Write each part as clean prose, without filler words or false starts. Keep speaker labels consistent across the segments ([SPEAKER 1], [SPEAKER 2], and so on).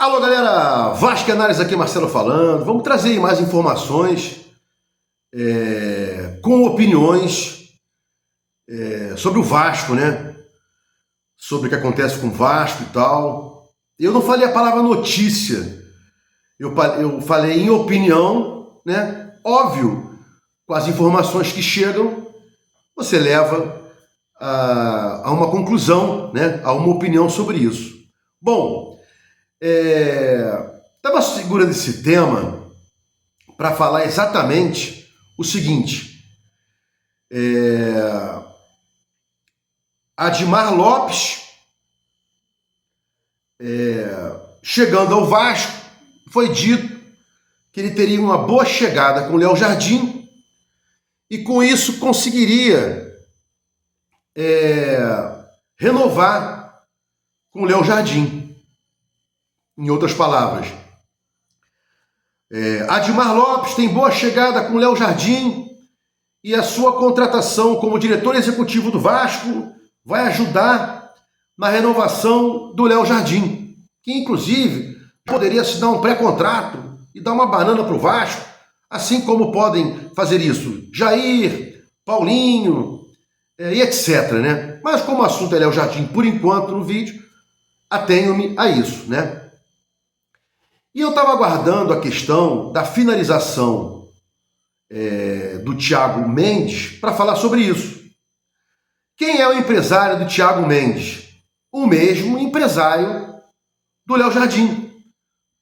[SPEAKER 1] Alô galera, Vasco Análise aqui, Marcelo falando. Vamos trazer mais informações com opiniões sobre o Vasco, né? Sobre o que acontece com o Vasco e tal. Eu não falei a palavra notícia, eu falei em opinião, né? Óbvio, com as informações que chegam, você leva a uma conclusão, né? A uma opinião sobre isso. Bom, estava segurando esse tema para falar exatamente o seguinte: Admar Lopes, chegando ao Vasco, foi dito que ele teria uma boa chegada com o Léo Jardim e com isso conseguiria renovar com o Léo Jardim. Em outras palavras, Admar Lopes tem boa chegada com Léo Jardim e a sua contratação como diretor executivo do Vasco vai ajudar na renovação do Léo Jardim, que inclusive poderia assinar um pré-contrato e dar uma banana para o Vasco, assim como podem fazer isso Jair, Paulinho e etc, né? Mas como o assunto é Léo Jardim por enquanto no vídeo, atenho-me a isso, né? E eu estava aguardando a questão da finalização do Thiago Mendes para falar sobre isso. Quem é o empresário do Thiago Mendes? O mesmo empresário do Léo Jardim,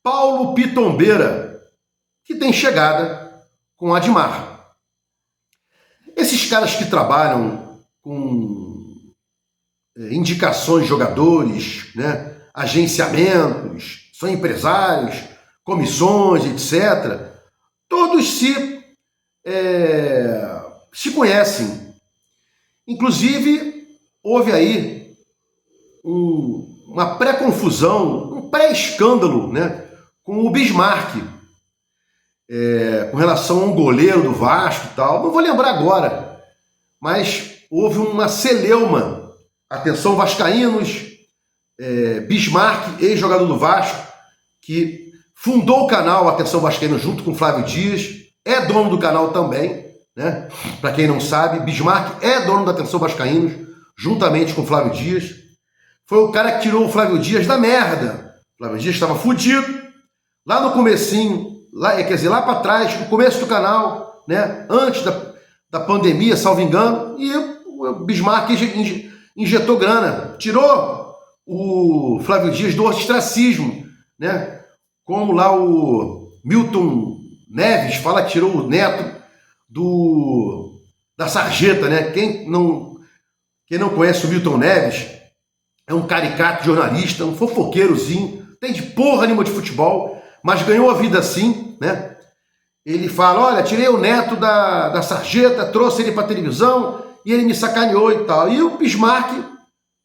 [SPEAKER 1] Paulo Pitombeira, que tem chegada com Admar. Esses caras que trabalham com indicações de jogadores, né, agenciamentos, são empresários, comissões, etc. Todos se conhecem. Inclusive, houve aí uma pré-confusão, um pré-escândalo, né, com o Bismarck, com relação a um goleiro do Vasco e tal. Não vou lembrar agora, mas houve uma celeuma. Atenção, vascaínos, Bismarck, ex-jogador do Vasco, que fundou o canal Atenção Vascaíno junto com Flávio Dias, é dono do canal também, né? Para quem não sabe, Bismarck é dono da Atenção Vascaínos, juntamente com Flávio Dias. Foi o cara que tirou o Flávio Dias da merda. O Flávio Dias estava fudido, lá no comecinho, lá para trás, no começo do canal, né? Antes da pandemia, salvo engano, e o Bismarck injetou grana, tirou o Flávio Dias do ostracismo, né? Como lá o Milton Neves fala que tirou o neto da sarjeta, né? Quem não conhece o Milton Neves é um caricato jornalista, um fofoqueirozinho, tem de porra nenhuma de futebol, mas ganhou a vida assim, né? Ele fala, olha, tirei o neto da sarjeta, trouxe ele para televisão e ele me sacaneou e tal. E o Bismarck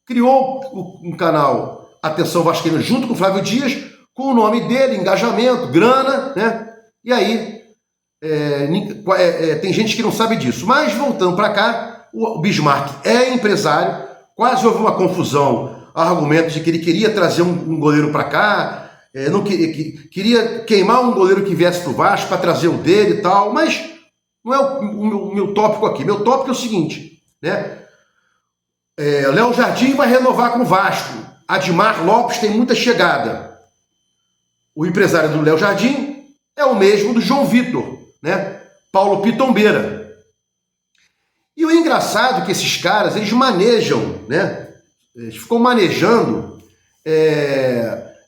[SPEAKER 1] criou um canal Atenção Vascaíno junto com o Flávio Dias, com o nome dele, engajamento, grana, né? E aí, tem gente que não sabe disso. Mas, voltando para cá, o Bismarck é empresário, quase houve uma confusão, argumentos de que ele queria trazer um goleiro para cá, queria queimar um goleiro que viesse para o Vasco para trazer o dele e tal, mas não é o meu tópico aqui. Meu tópico é o seguinte, né? Léo Jardim vai renovar com o Vasco. Admar Lopes tem muita chegada. O empresário do Léo Jardim é o mesmo do João Vitor, né? Paulo Pitombeira. E o engraçado é que esses caras, eles manejam, né? Eles ficam manejando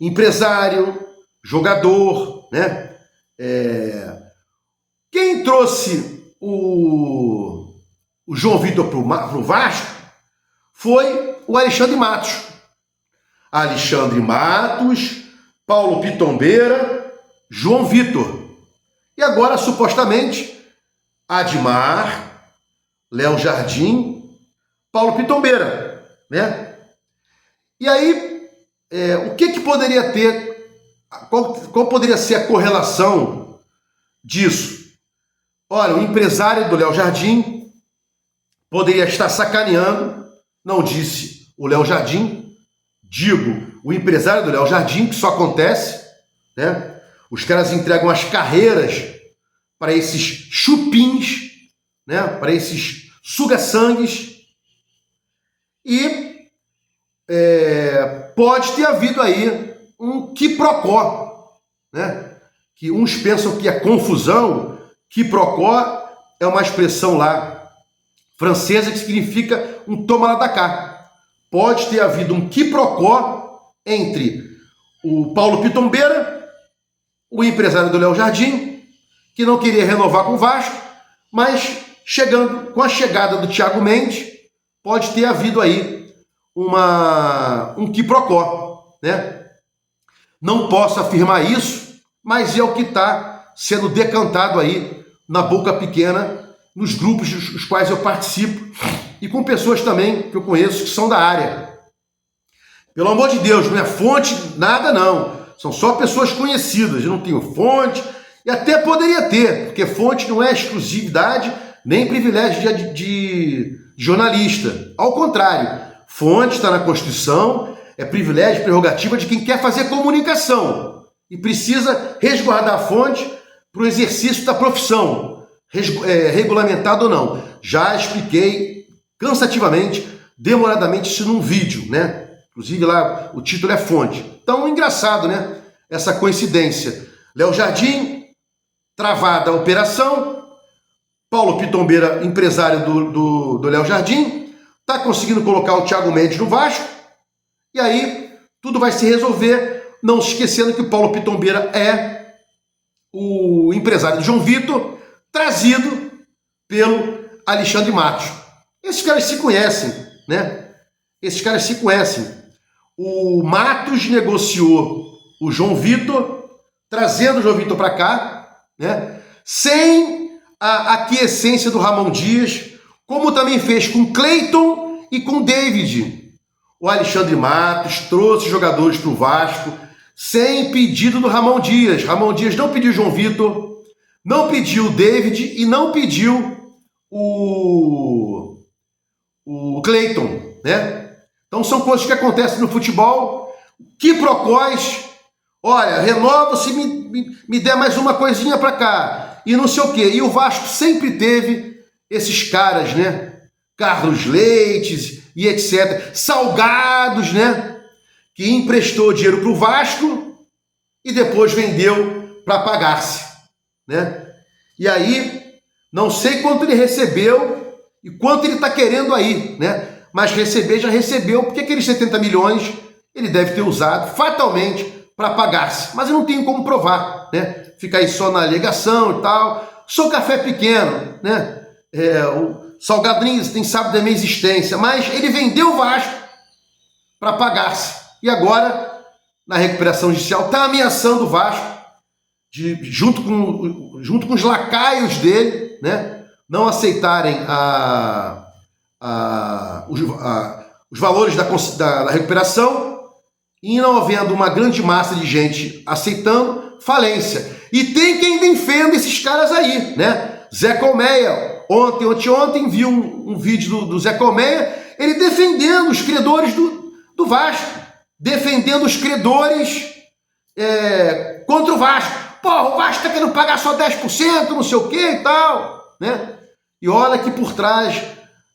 [SPEAKER 1] empresário, jogador, né? Quem trouxe o João Vitor para o Vasco foi o Alexandre Matos. Alexandre Matos, Paulo Pitombeira, João Vitor. E agora, supostamente, Admar, Léo Jardim, Paulo Pitombeira, né? E aí, o que poderia ter, qual poderia ser a correlação disso? Olha, o empresário do Léo Jardim poderia estar sacaneando, não disse o Léo Jardim, digo, o empresário do Léo Jardim, que só acontece, né? Os caras entregam as carreiras para esses chupins, né? Para esses suga-sangues, e pode ter havido aí um quiprocó, né? Que uns pensam que é confusão. Quiprocó é uma expressão lá francesa que significa um toma lá da cá. Pode ter havido um quiprocó entre o Paulo Pitombeira, o empresário do Léo Jardim, que não queria renovar com o Vasco, mas com a chegada do Thiago Mendes, pode ter havido aí um quiprocó, né? Não posso afirmar isso, mas é o que está sendo decantado aí na boca pequena, nos grupos dos quais eu participo e com pessoas também que eu conheço que são da área. Pelo amor de Deus, não é fonte, nada não. São só pessoas conhecidas, eu não tenho fonte, e até poderia ter, porque fonte não é exclusividade nem privilégio de jornalista. Ao contrário, fonte está na Constituição, é privilégio, prerrogativa de quem quer fazer comunicação e precisa resguardar a fonte para o exercício da profissão, regulamentado ou não. Já expliquei cansativamente, demoradamente isso num vídeo, né? Inclusive lá o título é fonte. Então, engraçado, né? Essa coincidência. Léo Jardim, travada a operação. Paulo Pitombeira, empresário do Léo Jardim, está conseguindo colocar o Thiago Mendes no Vasco. E aí, tudo vai se resolver, não se esquecendo que o Paulo Pitombeira é o empresário do João Vitor, trazido pelo Alexandre Matos. Esses caras se conhecem, né? Esses caras se conhecem. O Matos negociou o João Vitor, trazendo o João Vitor para cá, né? Sem a aquiescência do Ramon Dias, como também fez com Cleiton e com David. O Alexandre Matos trouxe jogadores para o Vasco sem pedido do Ramon Dias. Ramon Dias não pediu João Vitor, não pediu o David e não pediu o Cleiton, né? Então são coisas que acontecem no futebol. Quiprocós, olha, renova se me der mais uma coisinha para cá e não sei o quê. E o Vasco sempre teve esses caras, né? Carlos Leites e etc. Salgados, né? Que emprestou dinheiro para o Vasco e depois vendeu para pagar-se, né? E aí, não sei quanto ele recebeu e quanto ele está querendo aí, né? Mas receber já recebeu, porque aqueles 70 milhões ele deve ter usado fatalmente para pagar-se. Mas eu não tenho como provar, né? Fica aí só na alegação e tal. Sou café pequeno, né? O Salgadinho tem sabe da minha existência, mas ele vendeu o Vasco para pagar-se. E agora, na recuperação judicial, está ameaçando o Vasco, junto com os lacaios dele, né? Não aceitarem os valores da recuperação, e não havendo uma grande massa de gente aceitando, falência. E tem quem defenda esses caras aí, né? Zé Colmeia, ontem viu um vídeo do Zé Colmeia, ele defendendo os credores do Vasco, defendendo os credores contra o Vasco. Porra, o Vasco tá querendo pagar só 10%, não sei o que e tal, né? E olha que por trás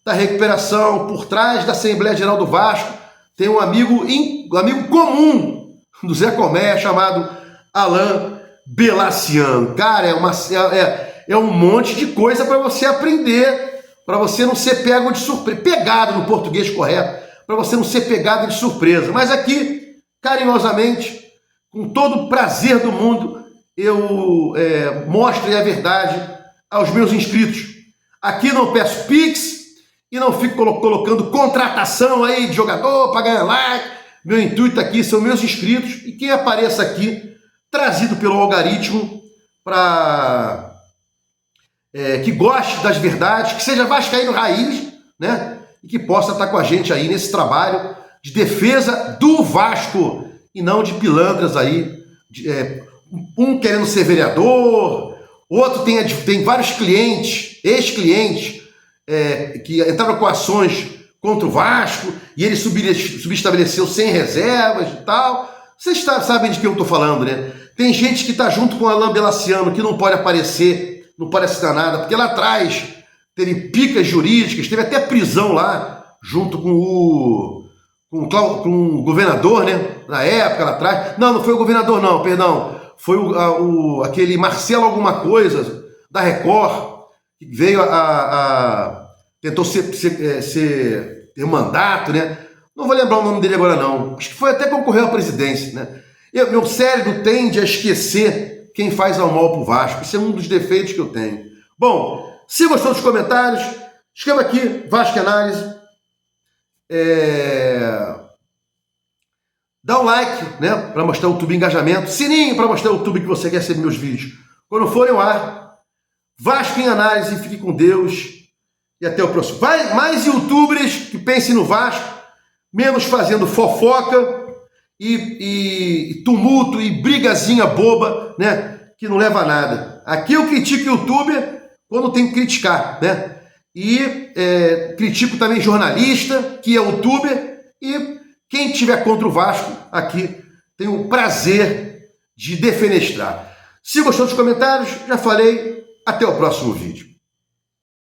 [SPEAKER 1] da recuperação, por trás da Assembleia Geral do Vasco, tem um amigo comum do Zé Colmeia chamado Alain Belaciano. Cara, é um monte de coisa para você aprender, para você não ser pego de surpresa, pegado no português correto, para você não ser pegado de surpresa. Mas aqui, carinhosamente, com todo o prazer do mundo, eu mostro a verdade aos meus inscritos. Aqui não peço Pix e não fico colocando contratação aí de jogador para ganhar like. Meu intuito aqui são meus inscritos e quem apareça aqui, trazido pelo algoritmo, para que goste das verdades, que seja vascaíno raiz, né? E que possa estar com a gente aí nesse trabalho de defesa do Vasco e não de pilantras aí, um querendo ser vereador, outro tem vários clientes, ex-clientes, que entraram com ações contra o Vasco, e ele subestabeleceu 100 reservas e tal. Vocês sabem de que eu estou falando, né? Tem gente que está junto com o Alain Belaciano, que não pode aparecer, não pode assinar nada, porque lá atrás teve picas jurídicas, teve até prisão lá, junto com o governador, né? Na época, lá atrás. Não foi o governador, não, perdão. Foi aquele Marcelo alguma coisa, da Record, que veio tentou ter mandato, né? Não vou lembrar o nome dele agora, não. Acho que foi até concorreu à presidência, né? Meu cérebro tende a esquecer quem faz ao mal pro Vasco. Isso é um dos defeitos que eu tenho. Bom, se gostou dos comentários, escreva aqui, Vasco Análise. Dá um like, né? Para mostrar o YouTube engajamento. Sininho para mostrar o YouTube que você quer receber meus vídeos. Quando forem ao ar, Vasco em Análise, fique com Deus. E até o próximo. Mais youtubers que pensem no Vasco, menos fazendo fofoca e tumulto e brigazinha boba, né? Que não leva a nada. Aqui eu critico o youtuber quando tem que criticar, né? E critico também jornalista, que é youtuber, e quem tiver contra o Vasco aqui tem o prazer de defenestrar. Se gostou dos comentários, já falei, até o próximo vídeo.